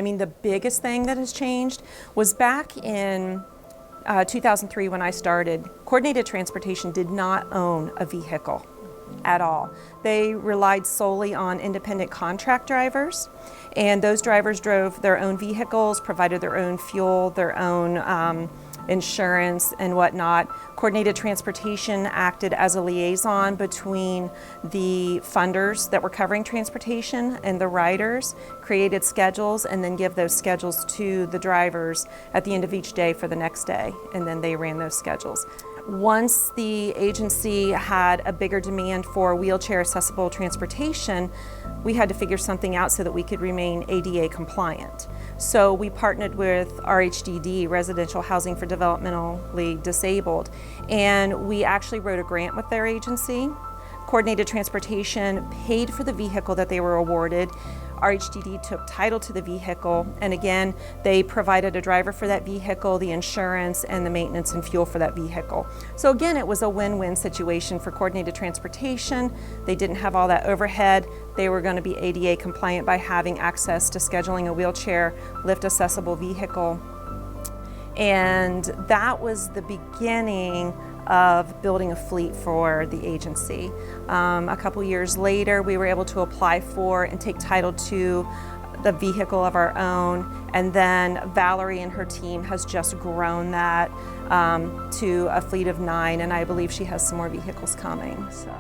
mean, the biggest thing that has changed was back in 2003 when I started, Coordinated Transportation did not own a vehicle at all. They relied solely on independent contract drivers, and those drivers drove their own vehicles, provided their own fuel, their own insurance and whatnot. Coordinated Transportation acted as a liaison between the funders that were covering transportation and the riders, created schedules, and then give those schedules to the drivers at the end of each day for the next day, and then they ran those schedules. Once the agency had a bigger demand for wheelchair accessible transportation, we had to figure something out so that we could remain ADA compliant. So we partnered with RHDD, Residential Housing for Developmentally Disabled, and we actually wrote a grant with their agency. Coordinated Transportation paid for the vehicle that they were awarded. RHDD took title to the vehicle, and again, they provided a driver for that vehicle, the insurance, and the maintenance and fuel for that vehicle. So again, it was a win-win situation for Coordinated Transportation. They didn't have all that overhead. They were going to be ADA compliant by having access to scheduling a wheelchair lift accessible vehicle. And that was the beginning of building a fleet for the agency. A couple years later, we were able to apply for and take title to the vehicle of our own, and then Valerie and her team has just grown that to a fleet of 9, and I believe she has some more vehicles coming. So.